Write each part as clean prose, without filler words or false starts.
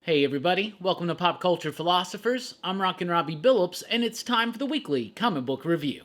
Hey everybody, welcome to Pop Culture Philosophers. I'm Rockin' Robbie Billups, and it's time for the weekly comic book review.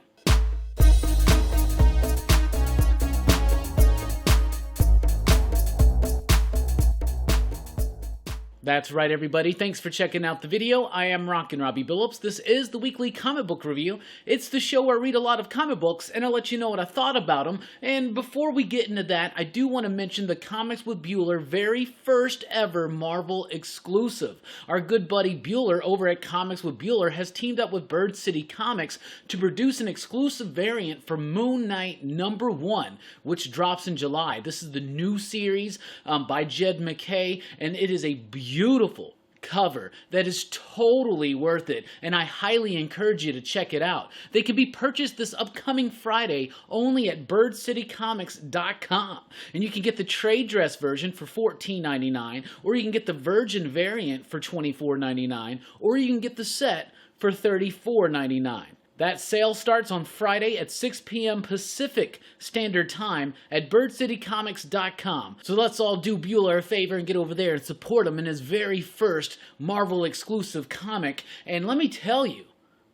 That's right, everybody. Thanks for checking out the video. I am Rockin' Robbie Billups. This is the weekly comic book review. It's the show where I read a lot of comic books, and I'll let you know what I thought about them. And before we get into that, I do want to mention the Comics with Bueller very first ever Marvel exclusive. Our good buddy Bueller over at Comics with Bueller has teamed up with Bird City Comics to produce an exclusive variant for Moon Knight #1, which drops in July. This is the new series by Jed MacKay, and it is a beautiful cover that is totally worth it, and I highly encourage you to check it out. They can be purchased this upcoming Friday only at birdcitycomics.com, and you can get the trade dress version for $14.99, or you can get the Virgin variant for $24.99, or you can get the set for $34.99. That sale starts on Friday at 6 p.m. Pacific Standard Time at birdcitycomics.com. So let's all do Bueller a favor and get over there and support him in his very first Marvel exclusive comic. And let me tell you,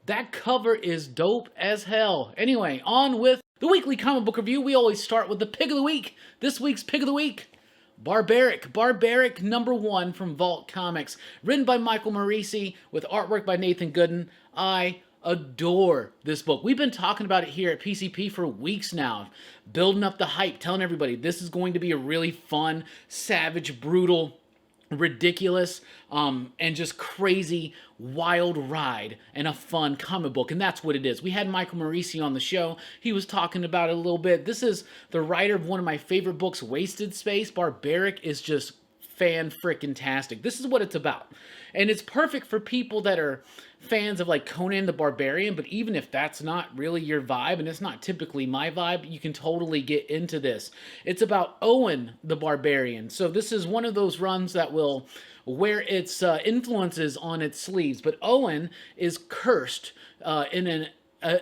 that cover is dope as hell. Anyway, on with the weekly comic book review. We always start with the pick of the week. This week's pick of the week: Barbaric #1 from Vault Comics. Written by Michael Morisi with artwork by Nathan Gooden. I adore this book. We've been talking about it here at PCP for weeks now, building up the hype, telling everybody this is going to be a really fun, savage, brutal, ridiculous, and just crazy, wild ride and a fun comic book, and that's what it is. We had Michael Morisi on the show. He was talking about it a little bit. This is the writer of one of my favorite books, Wasted Space. Barbaric is just fan-frickin-tastic. This is what it's about. And it's perfect for people that are fans of like Conan the Barbarian, but even if that's not really your vibe, and it's not typically my vibe, you can totally get into this. It's about Owen the Barbarian. So this is one of those runs that will wear its influences on its sleeves, but Owen is cursed in an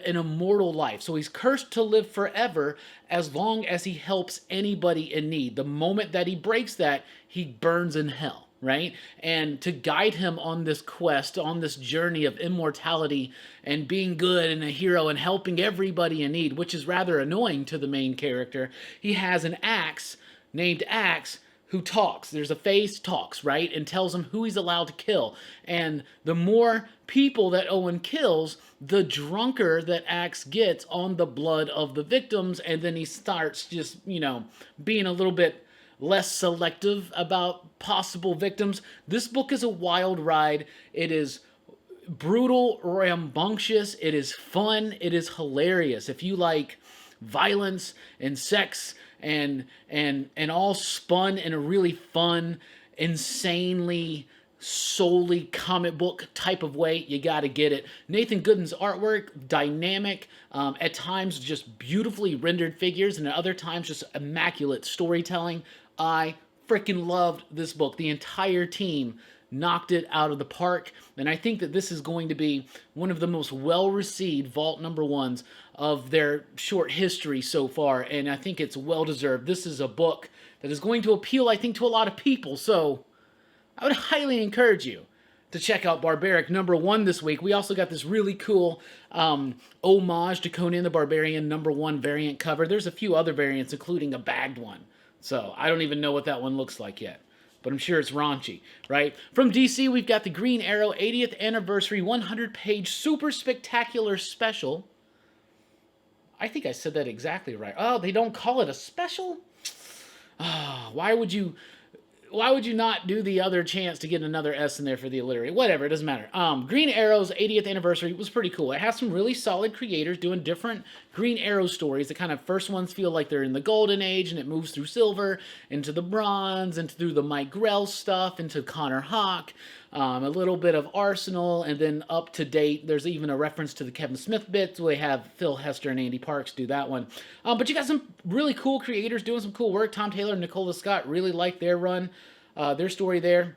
immortal life. So he's cursed to live forever as long as he helps anybody in need. The moment that he breaks that, he burns in hell, right? And to guide him on this quest, on this journey of immortality and being good and a hero and helping everybody in need, which is rather annoying to the main character, he has an axe named Axe who talks. There's a face, talks, right? And tells him who he's allowed to kill. And the more people that Owen kills, the drunker that Axe gets on the blood of the victims, and then he starts just, being a little bit less selective about possible victims. This book is a wild ride. It is brutal, rambunctious, it is fun, it is hilarious. If you like violence and sex and all spun in a really fun, insanely solely comic book type of way, you gotta get it. Nathan Gooden's artwork, dynamic, at times just beautifully rendered figures, and at other times just immaculate storytelling. I freaking loved this book. The entire team knocked it out of the park, and I think that this is going to be one of the most well-received Vault #1s of their short history so far, and I think it's well-deserved. This is a book that is going to appeal, I think, to a lot of people, so I would highly encourage you to check out Barbaric #1 this week. We also got this really cool homage to Conan the Barbarian #1 variant cover. There's a few other variants, including a bagged one, so I don't even know what that one looks like yet, but I'm sure it's raunchy, right? From DC, we've got the Green Arrow 80th Anniversary 100-page super spectacular special. I think I said that exactly right. Oh, they don't call it a special? Oh, why would you not do the other chance to get another S in there for the alliteration? Whatever, it doesn't matter. Green Arrow's 80th anniversary was pretty cool. It has some really solid creators doing different Green Arrow stories. The kind of first ones feel like they're in the golden age, and it moves through silver, into the bronze, and through the Mike Grell stuff, into Connor Hawke, a little bit of Arsenal, and then up to date, there's even a reference to the Kevin Smith bits. We have Phil Hester and Andy Parks do that one. But you got some really cool creators doing some cool work. Tom Taylor and Nicola Scott really like their run, their story there.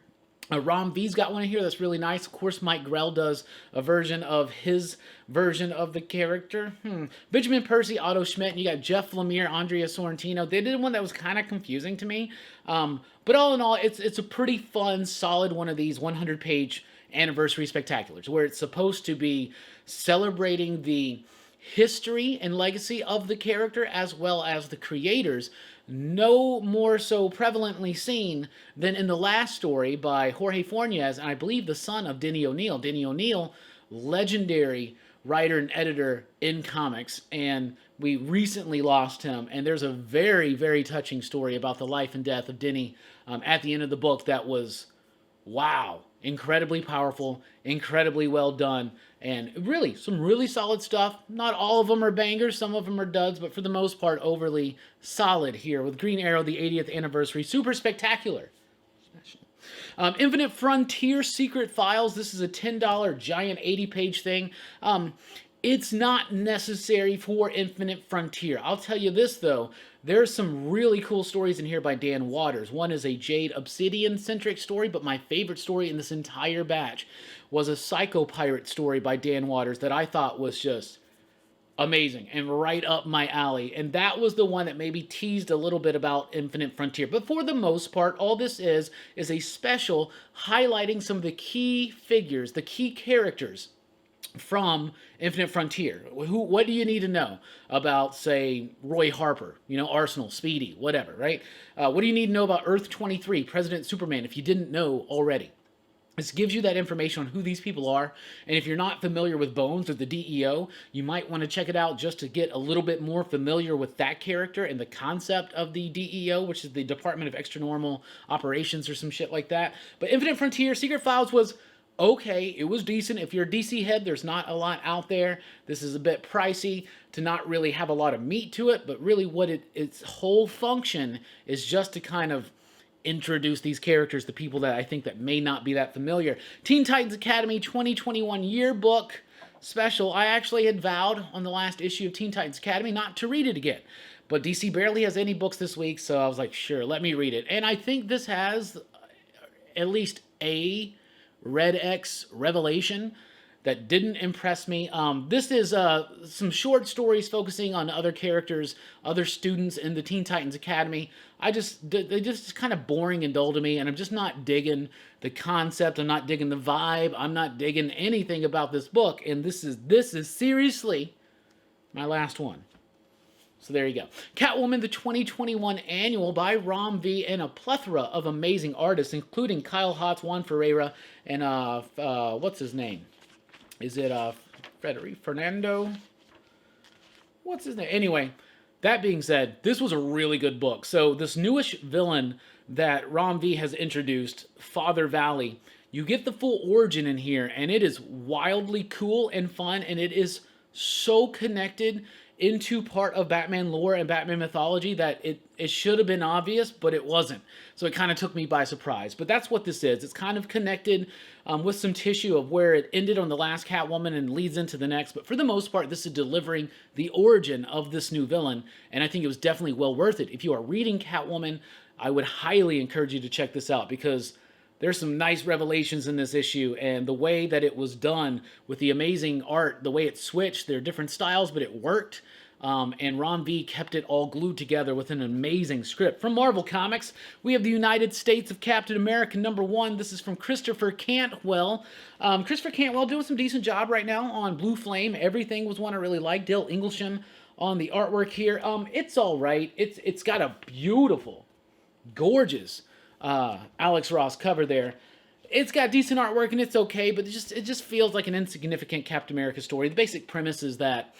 Rom V's got one in here that's really nice. Of course, Mike Grell does a version of his version of the character. Benjamin Percy, Otto Schmidt, and you got Jeff Lemire, Andrea Sorrentino. They did one that was kind of confusing to me. But all in all, it's a pretty fun, solid one of these 100-page anniversary spectaculars, where it's supposed to be celebrating the history and legacy of the character as well as the creators, no more so prevalently seen than in the last story by Jorge Fornes, and I believe the son of Denny O'Neil. Denny O'Neil, legendary writer and editor in comics, and we recently lost him, and there's a very, very touching story about the life and death of Denny at the end of the book that was, wow, incredibly powerful, incredibly well done, and really, some really solid stuff. Not all of them are bangers, some of them are duds, but for the most part, overly solid here with Green Arrow, the 80th anniversary. Super spectacular. Infinite Frontier Secret Files. This is a $10 giant 80-page thing. It's not necessary for Infinite Frontier. I'll tell you this, though. There's some really cool stories in here by Dan Waters. One is a Jade Obsidian-centric story, but my favorite story in this entire batch was a Psycho Pirate story by Dan Waters that I thought was just amazing and right up my alley. And that was the one that maybe teased a little bit about Infinite Frontier. But for the most part, all this is a special highlighting some of the key figures, the key characters from Infinite Frontier. What do you need to know about, say, Roy Harper, Arsenal, Speedy, whatever, right? What do you need to know about Earth 23, President Superman, if you didn't know already? This gives you that information on who these people are, and if you're not familiar with Bones or the DEO, you might want to check it out just to get a little bit more familiar with that character and the concept of the DEO, which is the Department of Extranormal Operations or some shit like that. But Infinite Frontier, Secret Files was okay, it was decent. If you're a DC head, there's not a lot out there. This is a bit pricey to not really have a lot of meat to it, but really what its whole function is just to kind of introduce these characters to people that I think that may not be that familiar. Teen Titans Academy 2021 Yearbook Special. I actually had vowed on the last issue of Teen Titans Academy not to read it again. But DC barely has any books this week, so I was like, sure, let me read it. And I think this has at least a Red X revelation that didn't impress me. This is some short stories focusing on other characters, other students in the Teen Titans Academy. They just kind of boring and dull to me, and I'm just not digging the concept. I'm not digging the vibe. I'm not digging anything about this book, and this is seriously my last one. So there you go. Catwoman, the 2021 annual by Rom V and a plethora of amazing artists, including Kyle Hotz, Juan Ferreira, and what's his name? Is it Fernando? What's his name? Anyway, that being said, this was a really good book. So this newish villain that Rom V has introduced, Father Valley, you get the full origin in here, and it is wildly cool and fun, and it is so connected into part of Batman lore and Batman mythology that it should have been obvious, but it wasn't. So it kind of took me by surprise. But that's what this is. It's kind of connected with some tissue of where it ended on the last Catwoman and leads into the next. But for the most part, this is delivering the origin of this new villain, and I think it was definitely well worth it. If you are reading Catwoman, I would highly encourage you to check this out, because there's some nice revelations in this issue, and the way that it was done with the amazing art, the way it switched, there are different styles, but it worked. And Ron V kept it all glued together with an amazing script. From Marvel Comics, we have the United States of Captain America #1. This is from Christopher Cantwell. Christopher Cantwell doing some decent job right now on Blue Flame. Everything was one I really liked. Dale Inglesham on the artwork here. It's all right. It's got a beautiful, gorgeous Alex Ross cover there. It's got decent artwork and it's okay, but it just feels like an insignificant Captain America story. The basic premise is that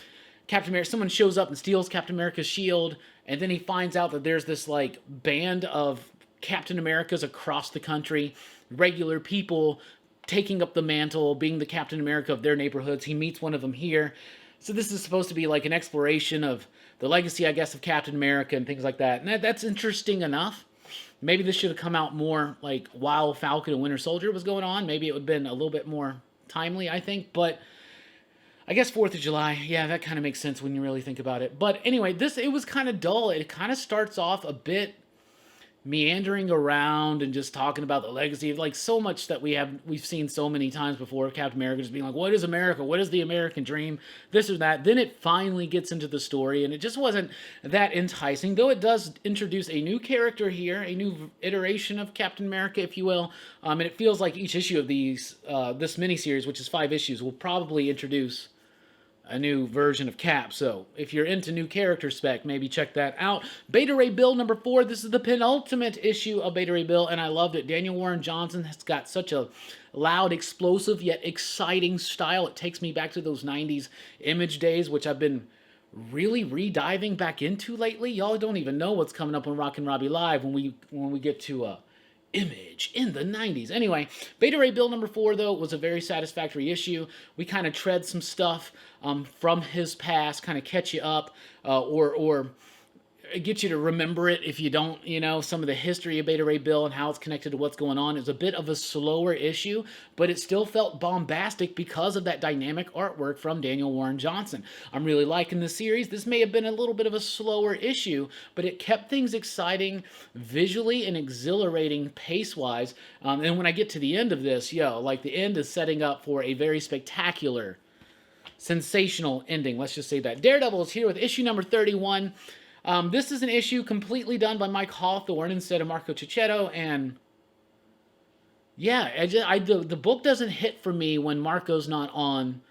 Captain America, someone shows up and steals Captain America's shield, and then he finds out that there's this like band of Captain Americas across the country, regular people taking up the mantle, being the Captain America of their neighborhoods. He meets one of them here. So this is supposed to be like an exploration of the legacy, I guess, of Captain America and things like that. And that's interesting enough. Maybe this should have come out more like while Falcon and Winter Soldier was going on. Maybe it would have been a little bit more timely, I think. But I guess 4th of July, yeah, that kind of makes sense when you really think about it. But anyway, it was kind of dull. It kind of starts off a bit meandering around and just talking about the legacy of like so much that we've seen so many times before. Captain America just being like, what is America? What is the American dream? This or that. Then it finally gets into the story, and it just wasn't that enticing, though it does introduce a new character here, a new iteration of Captain America, if you will. And it feels like each issue of this miniseries, which is 5 issues, will probably introduce a new version of Cap. So if you're into new character spec, maybe check that out. Beta Ray Bill number 4. This is the penultimate issue of Beta Ray Bill, and I loved it. Daniel Warren Johnson has got such a loud, explosive, yet exciting style. It takes me back to those 90s Image days, which I've been really re-diving back into lately. Y'all don't even know what's coming up on Rockin' Robbie Live when we get to Image in the 90s. Anyway, Beta Ray Bill number 4, though, was a very satisfactory issue. We kind of tread some stuff from his past, kind of catch you up, or get you to remember it if you don't, some of the history of Beta Ray Bill and how it's connected to what's going on. It's a bit of a slower issue, but it still felt bombastic because of that dynamic artwork from Daniel Warren Johnson. I'm really liking the series. This may have been a little bit of a slower issue, but it kept things exciting visually and exhilarating pace-wise. And when I get to the end of this, the end is setting up for a very spectacular, sensational ending. Let's just say that. Daredevil is here with issue number 31. This is an issue completely done by Mike Hawthorne instead of Marco Cicchetto, and yeah, the book doesn't hit for me when Marco's not on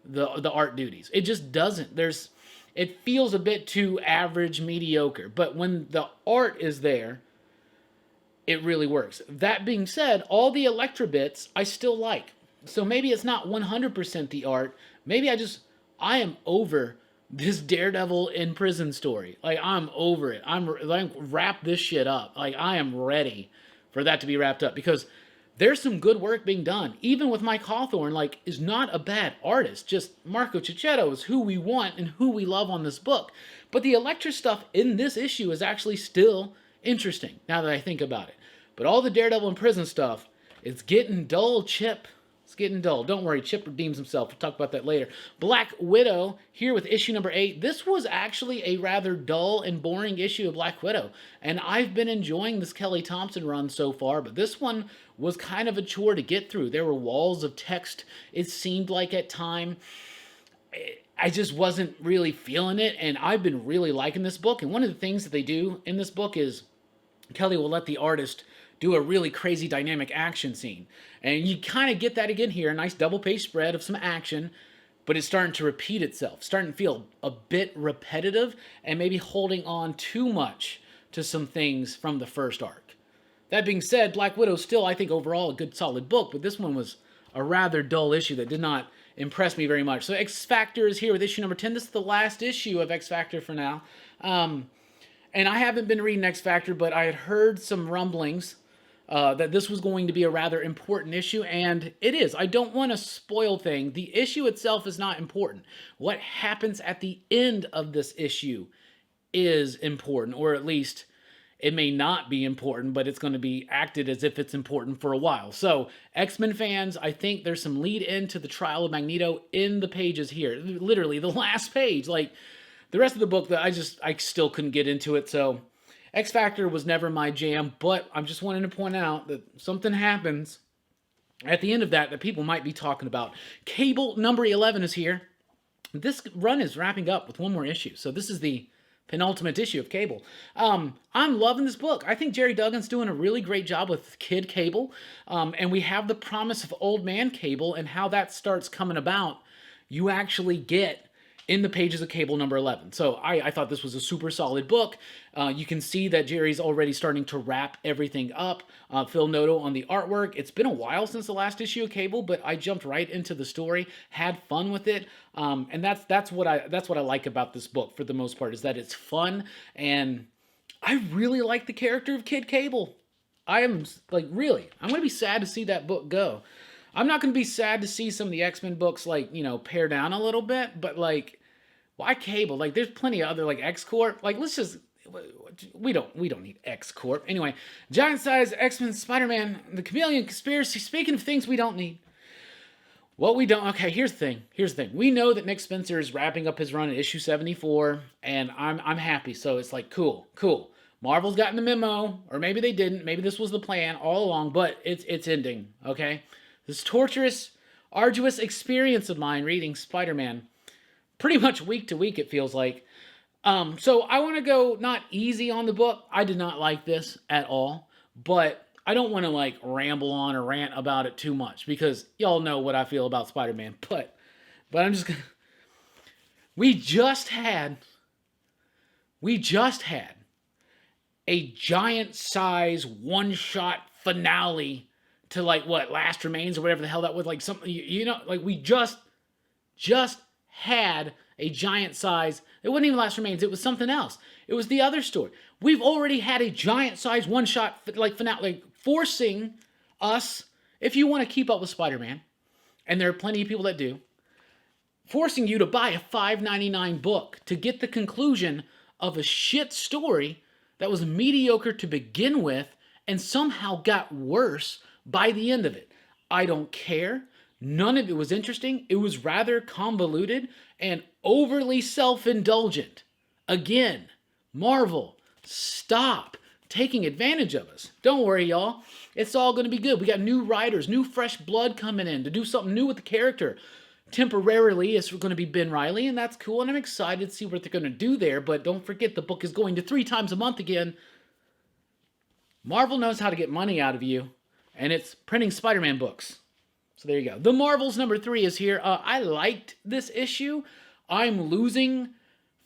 the art duties. It just doesn't. It feels a bit too average, mediocre, but when the art is there, it really works. That being said, all the Elektra bits I still like. So maybe it's not 100% the art. Maybe I am over this Daredevil in prison story. Like, I'm over it. I'm like, wrap this shit up. Like, I am ready for that to be wrapped up, because there's some good work being done. Even with Mike Hawthorne, is not a bad artist. Just Marco Cicchetto is who we want and who we love on this book. But the Elektra stuff in this issue is actually still interesting, now that I think about it. But all the Daredevil in prison stuff, it's getting dull, Chip. It's getting dull. Don't worry, Chip redeems himself. We'll talk about that later. Black Widow, here with issue number 8. This was actually a rather dull and boring issue of Black Widow, and I've been enjoying this Kelly Thompson run so far, but this one was kind of a chore to get through. There were walls of text, it seemed like at time. I just wasn't really feeling it, and I've been really liking this book, and one of the things that they do in this book is Kelly will let the artist do a really crazy dynamic action scene. And you kind of get that again here, a nice double-page spread of some action, but it's starting to repeat itself, starting to feel a bit repetitive, and maybe holding on too much to some things from the first arc. That being said, Black Widow still, I think, overall a good solid book, but this one was a rather dull issue that did not impress me very much. So X Factor is here with issue number 10. This is the last issue of X Factor for now. And I haven't been reading X Factor, but I had heard some rumblings that this was going to be a rather important issue, and it is. I don't want to spoil things. The issue itself is not important. What happens at the end of this issue is important, or at least it may not be important, but it's going to be acted as if it's important for a while. So, X-Men fans, I think there's some lead into the trial of Magneto in the pages here. Literally, the last page. Like, the rest of the book, I still couldn't get into it, so X Factor was never my jam, but I'm just wanting to point out that something happens at the end of that people might be talking about. Cable number 11 is here. This run is wrapping up with one more issue, so this is the penultimate issue of Cable. I'm loving this book. I think Jerry Duggan's doing a really great job with Kid Cable, and we have the promise of Old Man Cable, and how that starts coming about, you actually get in the pages of Cable number 11. So I thought this was a super solid book. You can see that Jerry's already starting to wrap everything up. Phil Noto on the artwork. It's been a while since the last issue of Cable, but I jumped right into the story, had fun with it, and that's what I like about this book for the most part, is that it's fun, and I really like the character of Kid Cable. I'm going to be sad to see that book go. I'm not going to be sad to see some of the X-Men books pare down a little bit, but why Cable? There's plenty of other X-Corp. Let's just, we don't need X-Corp. Anyway, Giant Size, X-Men, Spider-Man, the Chameleon Conspiracy. Speaking of things we don't need, here's the thing. We know that Nick Spencer is wrapping up his run at issue 74, and I'm happy. So it's cool. Marvel's gotten the memo, or maybe they didn't. Maybe this was the plan all along, but it's ending, okay? This torturous, arduous experience of mine reading Spider-Man, pretty much week to week, it feels like. So I want to go not easy on the book. I did not like this at all, but I don't want to like ramble on or rant about it too much because y'all know what I feel about Spider-Man. But I'm just gonna. We just had a giant size one-shot finale to like what Last Remains or whatever the hell that was, like something, you know, like we just had a giant size. It wasn't even Last Remains, it was something else. It was the other story. We've already had a giant size one-shot like finale, like forcing us, if you want to keep up with Spider-Man, and there are plenty of people that do, forcing you to buy a $5.99 book to get the conclusion of a shit story that was mediocre to begin with and somehow got worse by the end of it. I don't care. None of it was interesting. It was rather convoluted and overly self-indulgent. Again, Marvel, stop taking advantage of us. Don't worry, y'all. It's all going to be good. We got new writers, new fresh blood coming in to do something new with the character. Temporarily, it's going to be Ben Reilly, and that's cool, and I'm excited to see what they're going to do there, but don't forget the book is going to 3 times a month again. Marvel knows how to get money out of you, and it's printing Spider-Man books. So there you go. The Marvels #3 is here. I liked this issue. I'm losing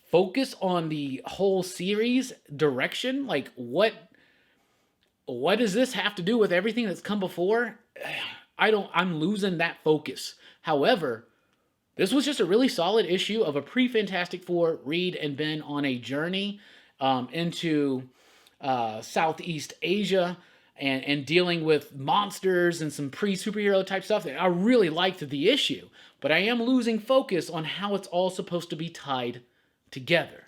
focus on the whole series direction. Like, what does this have to do with everything that's come before? I'm losing that focus. However, this was just a really solid issue of a pre-Fantastic Four Reed and Ben on a journey into Southeast Asia and dealing with monsters and some pre-superhero type stuff. I really liked the issue, but I am losing focus on how it's all supposed to be tied together.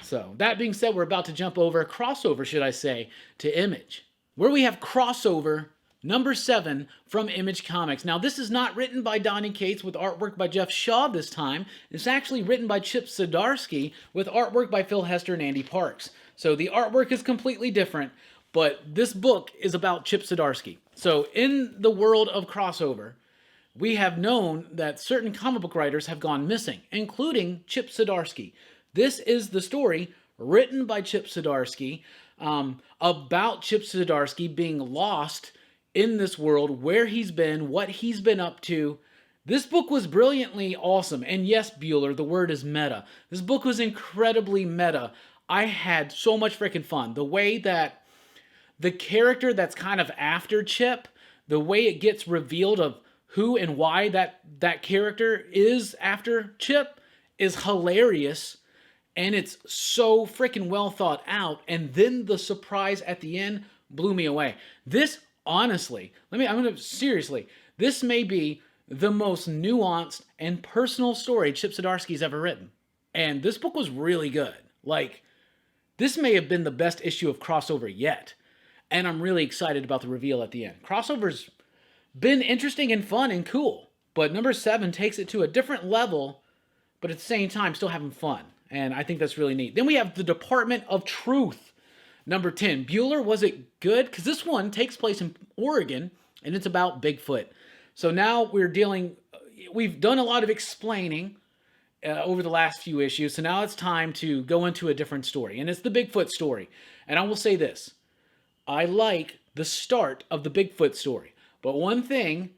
So, that being said, we're about to jump over, crossover, should I say, to Image, where we have crossover #7 from Image Comics. Now, this is not written by Donny Cates with artwork by Jeff Shaw this time. It's actually written by Chip Zdarsky with artwork by Phil Hester and Andy Parks. So the artwork is completely different, but this book is about Chip Zdarsky. So in the world of crossover, we have known that certain comic book writers have gone missing, including Chip Zdarsky. This is the story written by Chip Zdarsky about Chip Zdarsky being lost in this world, where he's been, what he's been up to. This book was brilliantly awesome. And yes, Bueller, the word is meta. This book was incredibly meta. I had so much freaking fun. The way that the character that's kind of after Chip, the way it gets revealed of who and why that character is after Chip is hilarious. And it's so freaking well thought out. And then the surprise at the end blew me away. This, honestly, seriously, this may be the most nuanced and personal story Chip Zdarsky's ever written. And this book was really good. Like, this may have been the best issue of Crossover yet. And I'm really excited about the reveal at the end. Crossover's been interesting and fun and cool. But #7 takes it to a different level, but at the same time still having fun. And I think that's really neat. Then we have the Department of Truth. #10. Bueller, was it good? Because this one takes place in Oregon, and it's about Bigfoot. So now we've done a lot of explaining over the last few issues, so now it's time to go into a different story, and it's the Bigfoot story. And I will say this, I like the start of the Bigfoot story, but one thing,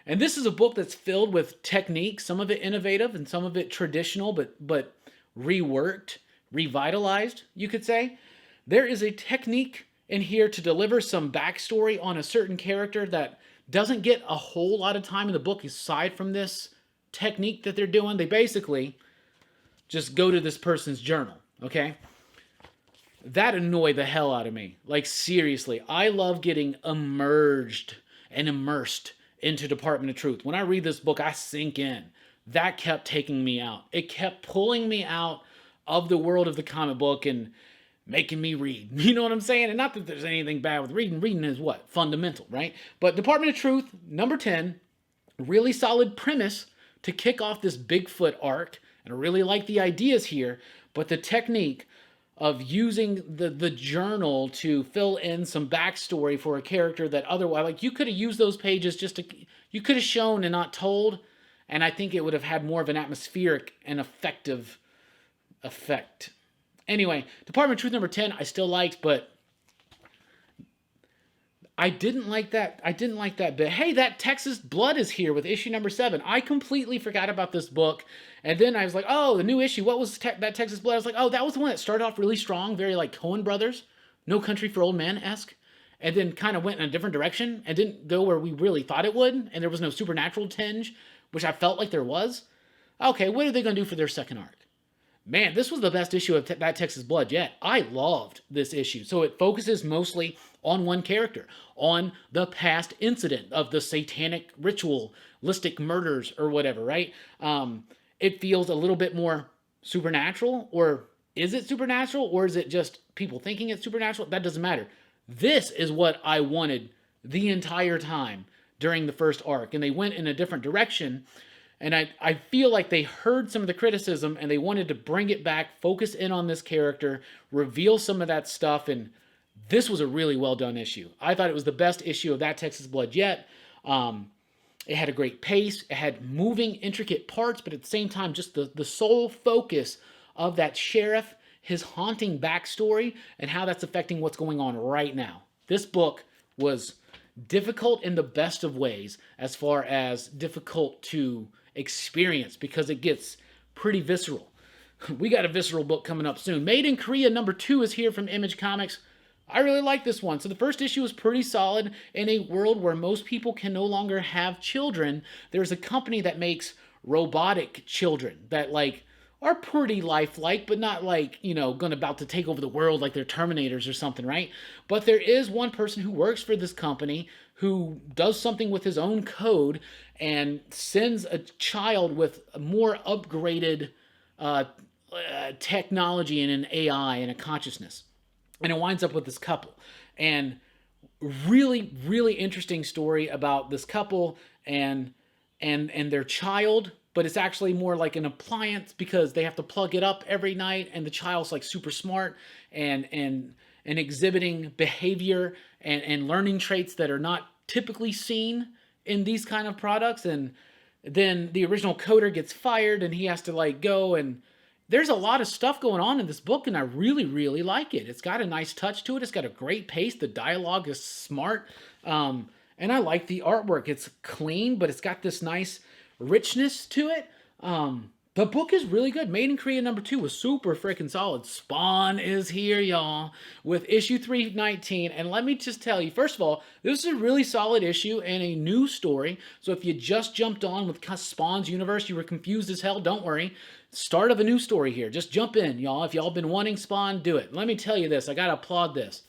and this is a book that's filled with technique, some of it innovative and some of it traditional, but reworked, revitalized, you could say. There is a technique in here to deliver some backstory on a certain character that doesn't get a whole lot of time in the book aside from this technique that they're doing. They basically just go to this person's journal, okay? That annoyed the hell out of me. Like, seriously, I love getting immersed into Department of Truth. When I read this book, I sink in. That kept taking me out. It kept pulling me out of the world of the comic book and making me read. You know what I'm saying? And not that there's anything bad with reading. Reading is what? Fundamental, right? But Department of Truth, #10, really solid premise to kick off this Bigfoot arc. And I really like the ideas here. But the technique, of using the journal to fill in some backstory for a character that otherwise, like, you could have used those pages just to, you could have shown and not told, and I think it would have had more of an atmospheric and effective effect. Anyway, Department of Truth number 10 I still liked, but I didn't like that. I didn't like that bit. Hey, that Texas Blood is here with issue number 7. I completely forgot about this book. And then I was like, oh, the new issue. What was that Texas Blood? I was like, oh, that was the one that started off really strong, very like Coen Brothers, No Country for Old Men-esque, and then kind of went in a different direction and didn't go where we really thought it would. And there was no supernatural tinge, which I felt like there was. Okay, what are they going to do for their second arc? Man, this was the best issue of that Texas Blood yet. I loved this issue. So it focuses mostly on one character, on the past incident of the satanic ritualistic murders or whatever, right? It feels a little bit more supernatural, or is it supernatural, or is it just people thinking it's supernatural? That doesn't matter. This is what I wanted the entire time during the first arc, and they went in a different direction. And I feel like they heard some of the criticism and they wanted to bring it back, focus in on this character, reveal some of that stuff, and this was a really well done issue. I thought it was the best issue of that Texas Blood yet. It had a great pace, it had moving, intricate parts, but at the same time, just the sole focus of that sheriff, his haunting backstory, and how that's affecting what's going on right now. This book was difficult in the best of ways, as far as difficult to experience, because it gets pretty visceral. We got a visceral book coming up soon. Made in Korea number 2 is here from Image Comics. I really like this one. So the first issue is pretty solid. In a world where most people can no longer have children, there's a company that makes robotic children that like are pretty lifelike, but not like, you know, about to take over the world like they're Terminators or something, right? But there is one person who works for this company who does something with his own code and sends a child with a more upgraded technology and an AI and a consciousness. And it winds up with this couple. And really, really interesting story about this couple and their child, but it's actually more like an appliance because they have to plug it up every night, and the child's like super smart and exhibiting behavior and learning traits that are not typically seen in these kind of products. And then the original coder gets fired and he has to like go, and there's a lot of stuff going on in this book, and I really, really like it. It's got a nice touch to it. It's got a great pace. The dialogue is smart. And I like the artwork. It's clean, but it's got this nice richness to it. The book is really good. Made in Korea number 2 was super freaking solid. Spawn is here, y'all, with issue 319. And let me just tell you, first of all, this is a really solid issue and a new story. So if you just jumped on with Spawn's universe, you were confused as hell, don't worry. Start of a new story here. Just jump in, y'all. If y'all been wanting Spawn, do it. Let me tell you this. I gotta applaud this.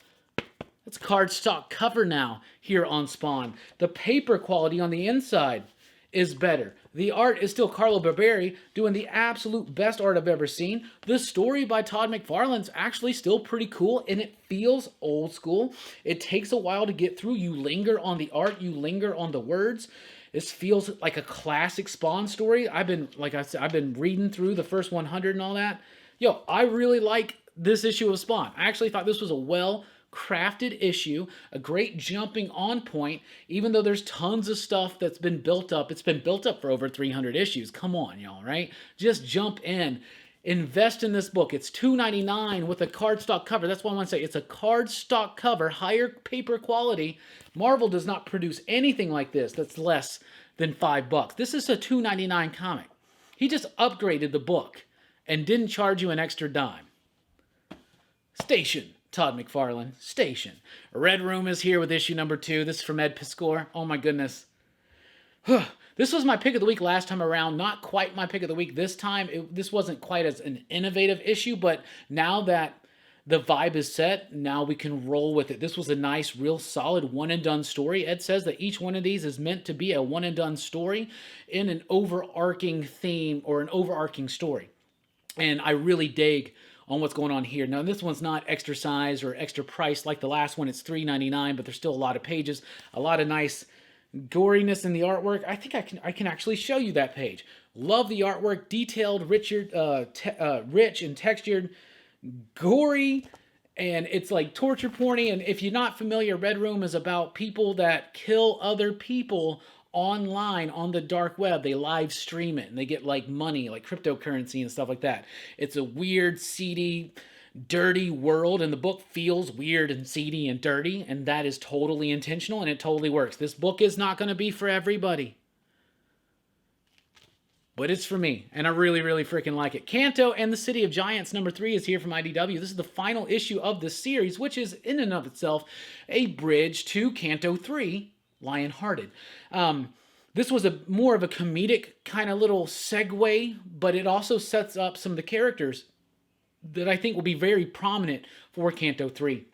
It's cardstock cover now here on Spawn. The paper quality on the inside is better. The art is still Carlo Barbaric doing the absolute best art I've ever seen. The story by Todd McFarlane's actually still pretty cool, and it feels old school. It takes a while to get through. You linger on the art, you linger on the words. This feels like a classic Spawn story. I've been reading through the first 100 and all that. Yo, I really like this issue of Spawn. I actually thought this was a well-crafted issue, a great jumping on point, even though there's tons of stuff that's been built up. It's been built up for over 300 issues. Come on, y'all, right? Just jump in. Invest in this book. It's $2.99 with a cardstock cover. That's what I want to say. It's a cardstock cover, higher paper quality. Marvel does not produce anything like this that's less than $5. This is a $2.99 comic. He just upgraded the book and didn't charge you an extra dime. Station. Todd McFarlane. Station. Red Room is here with issue number 2. This is from Ed Piscor. Oh my goodness. This was my pick of the week last time around. Not quite my pick of the week this time. This wasn't quite as an innovative issue, but now that the vibe is set, now we can roll with it. This was a nice, real solid one-and-done story. Ed says that each one of these is meant to be a one-and-done story in an overarching theme or an overarching story. And I really dig on what's going on here. Now, this one's not extra size or extra price like the last one. It's $3.99, but there's still a lot of pages, a lot of nice goriness in the artwork. I think I can actually show you that page. Love the artwork, detailed, rich and textured. gory, and it's like torture porny. And if you're not familiar, Red Room is about people that kill other people online on the dark web. They live stream it and they get like money, like cryptocurrency and stuff like that. It's a weird, seedy, dirty world, and the book feels weird and seedy and dirty, and that is totally intentional, and it totally works. This book is not going to be for everybody, but it's for me, and I really, really freaking like it. Kanto and the City of Giants #3 is here from IDW. This is the final issue of this series, which is in and of itself a bridge to Kanto 3, Lionhearted. This was more of a comedic kind of little segue, but it also sets up some of the characters that I think will be very prominent for Kanto 3.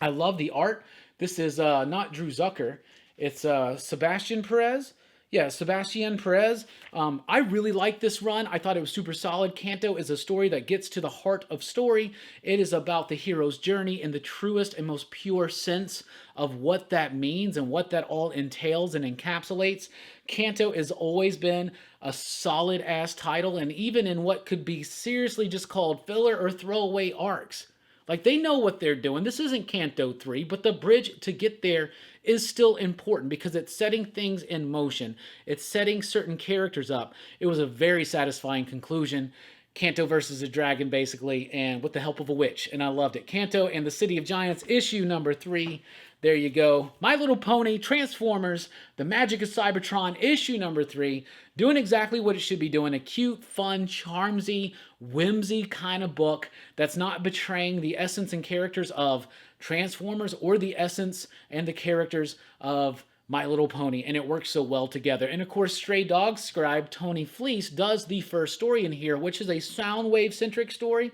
I love the art. This is not Drew Zucker. It's Sebastian Perez. Yeah, Sebastian Perez. I really like this run. I thought it was super solid. Kanto is a story that gets to the heart of story. It is about the hero's journey in the truest and most pure sense of what that means and what that all entails and encapsulates. Kanto has always been a solid-ass title, and even in what could be seriously just called filler or throwaway arcs. Like, they know what they're doing. This isn't Kanto 3, but the bridge to get there is still important because it's setting things in motion. It's setting certain characters up. It was a very satisfying conclusion. Kanto versus a dragon, basically, and with the help of a witch, and I loved it. Kanto and the City of Giants, issue #3. There you go. My Little Pony, Transformers, The Magic of Cybertron, issue #3. Doing exactly what it should be doing. A cute, fun, charmsy, whimsy kind of book that's not betraying the essence and characters of Transformers or the essence and the characters of My Little Pony, and it works so well together. And of course, Stray Dog scribe Tony Fleece does the first story in here, which is a Soundwave-centric story,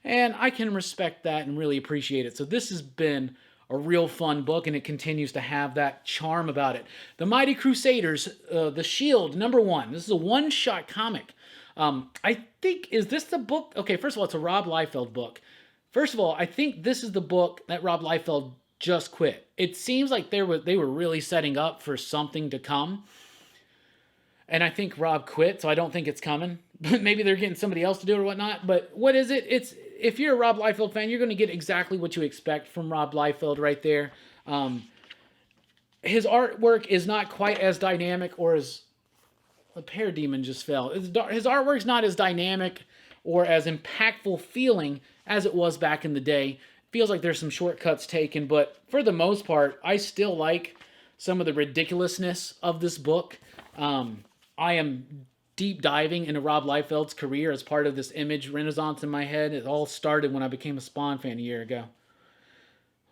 and I can respect that and really appreciate it. So this has been a real fun book, and it continues to have that charm about it. The Mighty Crusaders, The Shield, #1. This is a one-shot comic. I think, is this the book? Okay, first of all, it's a Rob Liefeld book. First of all, I think this is the book that Rob Liefeld just quit. It seems like they were really setting up for something to come, and I think Rob quit, so I don't think it's coming. But maybe they're getting somebody else to do it or whatnot. But what is it? It's, if you're a Rob Liefeld fan, you're going to get exactly what you expect from Rob Liefeld right there. His artwork is not quite as dynamic, or as a parademon just fell. His artwork's not as dynamic or as impactful feeling as it was back in the day. Feels like there's some shortcuts taken, but for the most part, I still like some of the ridiculousness of this book. I am deep diving into Rob Liefeld's career as part of this image renaissance in my head. It all started when I became a Spawn fan a year ago.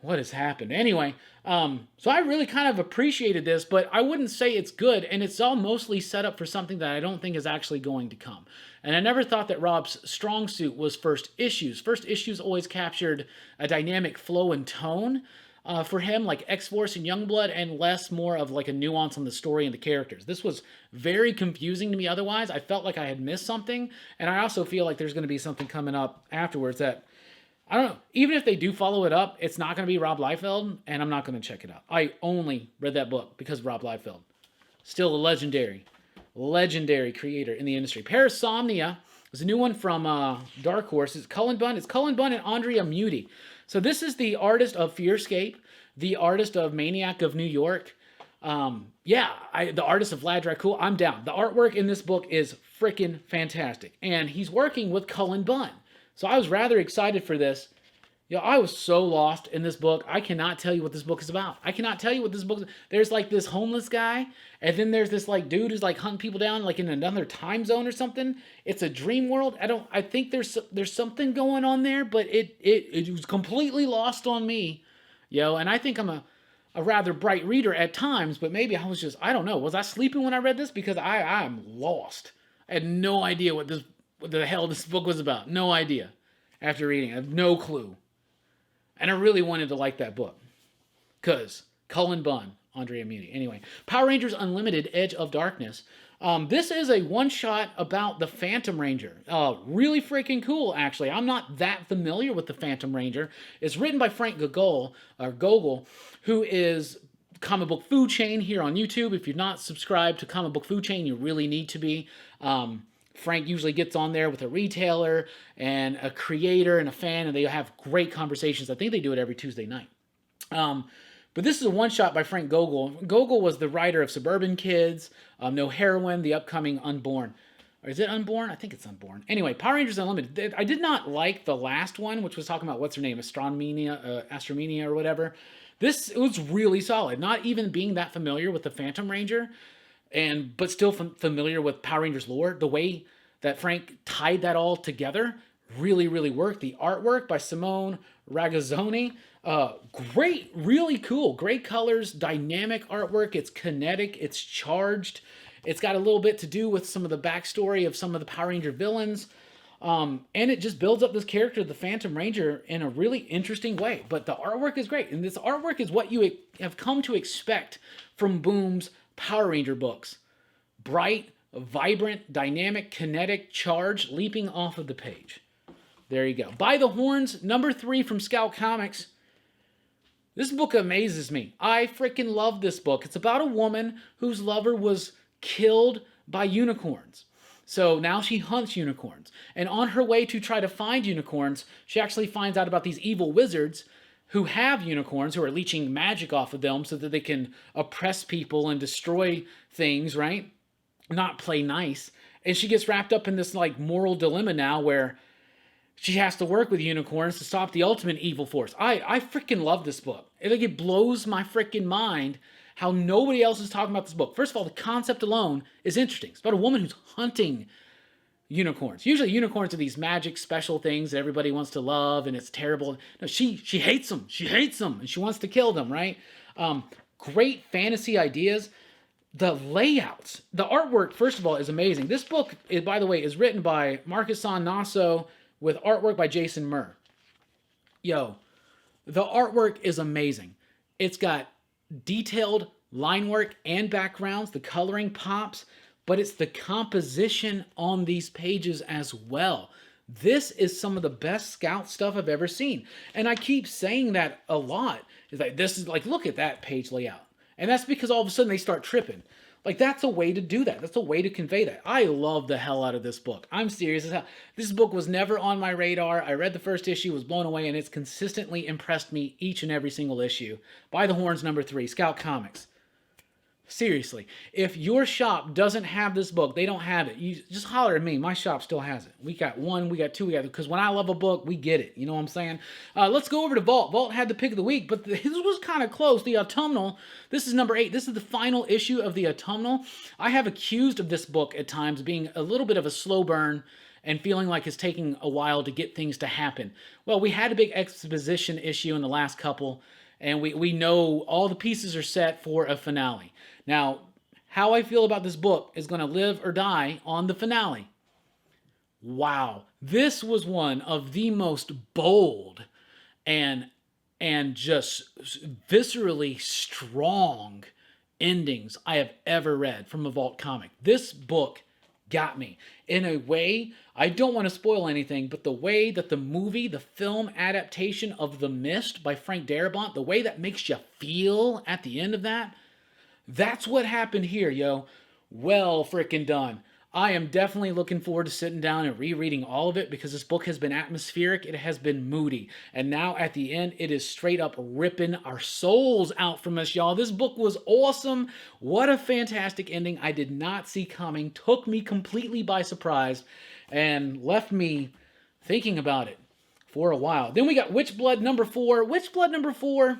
What has happened? Anyway, so I really kind of appreciated this, but I wouldn't say it's good, and it's all mostly set up for something that I don't think is actually going to come. And I never thought that Rob's strong suit was first issues. First issues always captured a dynamic flow and tone for him, like X-Force and Youngblood, and less more of like a nuance on the story and the characters. This was very confusing to me otherwise. I felt like I had missed something, and I also feel like there's going to be something coming up afterwards that, I don't know, even if they do follow it up, it's not going to be Rob Liefeld, and I'm not going to check it out. I only read that book because of Rob Liefeld. Still a legendary creator in the industry. Parasomnia is a new one from Dark Horse. It's Cullen Bunn and Andrea Muti. So this is the artist of Fearscape, the artist of Maniac of New York. The artist of Vlad Dracul. I'm down. The artwork in this book is freaking fantastic. And he's working with Cullen Bunn. So I was rather excited for this. I was so lost in this book. I cannot tell you what this book is about. I cannot tell you what this book is. There's like this homeless guy, and then there's this like dude who's like hunting people down like in another time zone or something. It's a dream world. I think there's something going on there, but it was completely lost on me. And I think I'm a rather bright reader at times, but maybe I was just, I don't know. Was I sleeping when I read this? Because I'm lost. I had no idea what the hell this book was about. No idea. After reading it, I have no clue. And I really wanted to like that book. Because Cullen Bunn, Andrea Muti. Anyway, Power Rangers Unlimited, Edge of Darkness. This is a one-shot about the Phantom Ranger. Really freaking cool, actually. I'm not that familiar with the Phantom Ranger. It's written by Frank Gogol, who is Comic Book Food Chain here on YouTube. If you're not subscribed to Comic Book Food Chain, you really need to be. Frank usually gets on there with a retailer and a creator and a fan, and they have great conversations. I think they do it every Tuesday night. But this is a one-shot by Frank Gogol. Gogol was the writer of Suburban Kids, No Heroine, the upcoming Unborn. Or is it Unborn? I think it's Unborn. Anyway, Power Rangers Unlimited. I did not like the last one, which was talking about, what's her name, Astromenia or whatever. This was really solid. Not even being that familiar with the Phantom Ranger, but still familiar with Power Rangers lore. The way that Frank tied that all together really, really worked. The artwork by Simone Ragazzoni, great, really cool. Great colors, dynamic artwork. It's kinetic, it's charged. It's got a little bit to do with some of the backstory of some of the Power Ranger villains. And it just builds up this character, the Phantom Ranger, in a really interesting way. But the artwork is great. And this artwork is what you have come to expect from Boom's Power Ranger books. Bright, vibrant, dynamic, kinetic, charged, leaping off of the page. There you go. By the Horns, number 3 from Scout Comics. This book amazes me. I freaking love this book. It's about a woman whose lover was killed by unicorns. So now she hunts unicorns. And on her way to try to find unicorns, she actually finds out about these evil wizards who have unicorns, who are leeching magic off of them so that they can oppress people and destroy things, right? Not play nice. And she gets wrapped up in this like moral dilemma now where she has to work with unicorns to stop the ultimate evil force. I freaking love this book. It blows my freaking mind how nobody else is talking about this book. First of all, the concept alone is interesting. It's about a woman who's hunting unicorns. Usually unicorns are these magic special things that everybody wants to love, and it's terrible. No, she hates them. She hates them, and she wants to kill them, right? Great fantasy ideas. The layouts, the artwork, first of all, is amazing. This book, by the way, is written by Marcus San Naso with artwork by Jason Murr. Yo, the artwork is amazing. It's got detailed line work and backgrounds. The coloring pops, but it's the composition on these pages as well. This is some of the best Scout stuff I've ever seen. And I keep saying that a lot. It's like, this is like, look at that page layout. And that's because all of a sudden they start tripping. Like, that's a way to do that. That's a way to convey that. I love the hell out of this book. I'm serious as hell. This book was never on my radar. I read the first issue, was blown away, and it's consistently impressed me each and every single issue. By the Horns, number 3, Scout Comics. Seriously, if your shop doesn't have this book, they don't have it. You just holler at me. My shop still has it. We got 1, we got 2, we got, because when I love a book, we get it. You know what I'm saying? Let's go over to Vault. Vault had the pick of the week, but this was kind of close. The Autumnal. This is number 8. This is the final issue of the Autumnal. I have accused of this book at times being a little bit of a slow burn and feeling like it's taking a while to get things to happen. Well, we had a big exposition issue in the last couple, and we know all the pieces are set for a finale. Now, how I feel about this book is going to live or die on the finale. Wow. This was one of the most bold and just viscerally strong endings I have ever read from a Vault comic. This book got me in a way, I don't want to spoil anything, but the way that the film adaptation of The Mist by Frank Darabont, the way that makes you feel at the end of that, that's what happened here, yo. Well freaking done. I am definitely looking forward to sitting down and rereading all of it because this book has been atmospheric, it has been moody, and now at the end, it is straight up ripping our souls out from us, y'all. This book was awesome. What a fantastic ending I did not see coming, took me completely by surprise, and left me thinking about it for a while. Then we got Witchblood number 4. Witchblood number 4.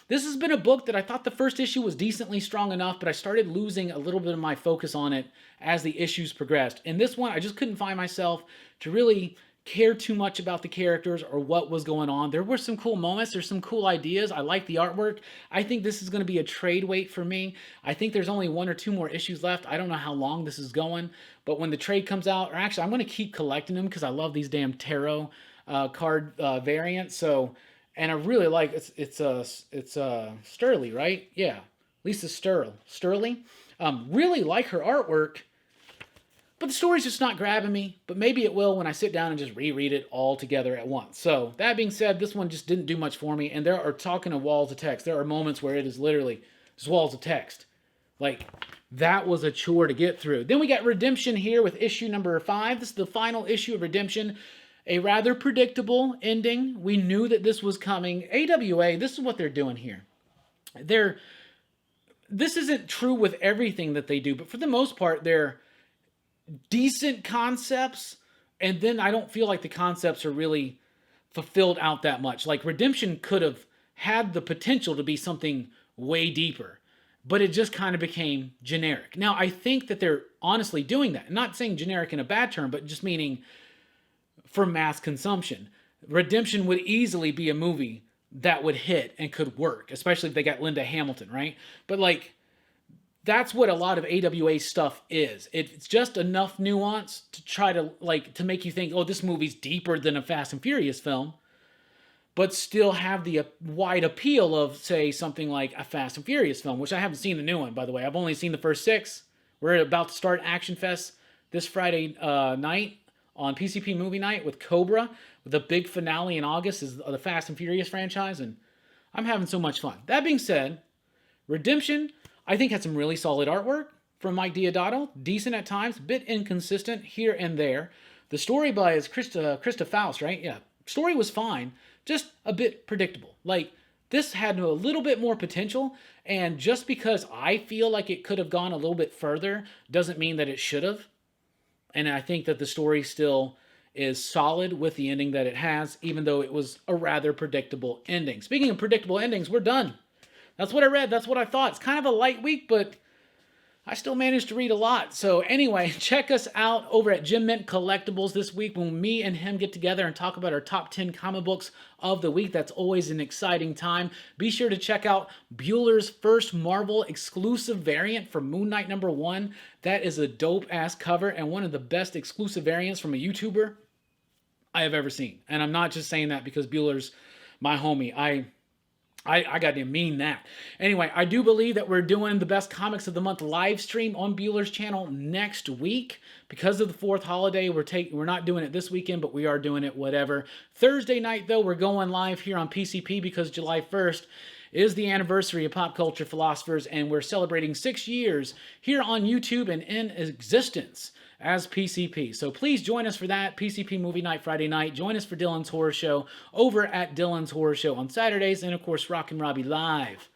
This has been a book that I thought the first issue was decently strong enough, but I started losing a little bit of my focus on it as the issues progressed. In this one, I just couldn't find myself to really care too much about the characters or what was going on. There were some cool moments. There's some cool ideas. I like the artwork. I think this is going to be a trade weight for me. I think there's only 1 or 2 more issues left. I don't know how long this is going, but when the trade comes out, or actually I'm going to keep collecting them because I love these damn tarot card variants. So... And I really like it's Sturley, right? Yeah, Lisa Sturley. Really like her artwork, but the story's just not grabbing me. But maybe it will when I sit down and just reread it all together at once. So that being said, this one just didn't do much for me. And there are talking of walls of text. There are moments where it is literally just walls of text. Like, that was a chore to get through. Then we got Redemption here with issue number 5. This is the final issue of Redemption. A rather predictable ending. We knew that this was coming. AWA, this is what they're doing here. This isn't true with everything that they do, but for the most part, they're decent concepts, and then I don't feel like the concepts are really fulfilled out that much. Like, Redemption could have had the potential to be something way deeper, but it just kind of became generic. Now, I think that they're honestly doing that. I'm not saying generic in a bad term, but just meaning for mass consumption. Redemption would easily be a movie that would hit and could work, especially if they got Linda Hamilton, right? But like, that's what a lot of AWA stuff is. It's just enough nuance to try to, like, to make you think, oh, this movie's deeper than a Fast and Furious film, but still have the wide appeal of, say, something like a Fast and Furious film, which I haven't seen the new one, by the way. I've only seen the first 6. We're about to start Action Fest this Friday night on PCP Movie Night with Cobra. The big finale in August is the Fast and Furious franchise, and I'm having so much fun. That being said, Redemption, I think, had some really solid artwork from Mike Deodato. Decent at times, a bit inconsistent here and there. The story by is Krista Faust, right? Yeah, story was fine, just a bit predictable. Like, this had a little bit more potential, and just because I feel like it could have gone a little bit further doesn't mean that it should have. And I think that the story still is solid with the ending that it has, even though it was a rather predictable ending. Speaking of predictable endings, we're done. That's what I read. That's what I thought. It's kind of a light week, but I still managed to read a lot. So anyway, check us out over at Jim Mint Collectibles this week when me and him get together and talk about our top 10 comic books of the week. That's always an exciting time. Be sure to check out Bueller's first Marvel exclusive variant for Moon Knight #1. That is a dope-ass cover and one of the best exclusive variants from a YouTuber I have ever seen. And I'm not just saying that because Bueller's my homie. I goddamn mean that. Anyway, I do believe that we're doing the Best Comics of the Month live stream on Bueller's channel next week. Because of the 4th holiday, we're not doing it this weekend, but we are doing it whatever. Thursday night, though, we're going live here on PCP because July 1st is the anniversary of Pop Culture Philosophers, and we're celebrating 6 years here on YouTube and in existence as PCP. So please join us for that. PCP Movie Night Friday night. Join us for Dylan's Horror Show over at Dylan's Horror Show on Saturdays. And of course, Rockin' Robbie live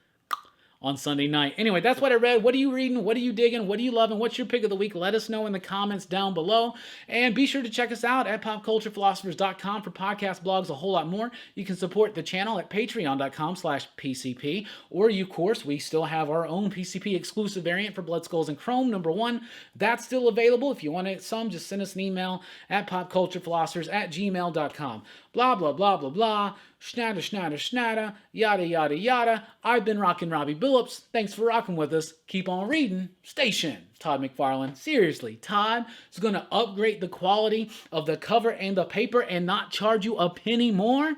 on Sunday night. Anyway, that's what I read. What are you reading? What are you digging? What are you loving? What's your pick of the week? Let us know in the comments down below. And be sure to check us out at popculturephilosophers.com for podcast blogs, a whole lot more. You can support the channel at patreon.com/PCP. Or, of course, we still have our own PCP exclusive variant for Blood Skulls and Chrome #1. That's still available. If you want some, just send us an email at popculturephilosophers@gmail.com. Blah, blah, blah, blah, blah. Schnatter, schnatter, schnatter. Yada, yada, yada. I've been Rockin' Robbie Billups. Thanks for rocking with us. Keep on reading. Station. Todd McFarlane. Seriously, Todd is going to upgrade the quality of the cover and the paper and not charge you a penny more?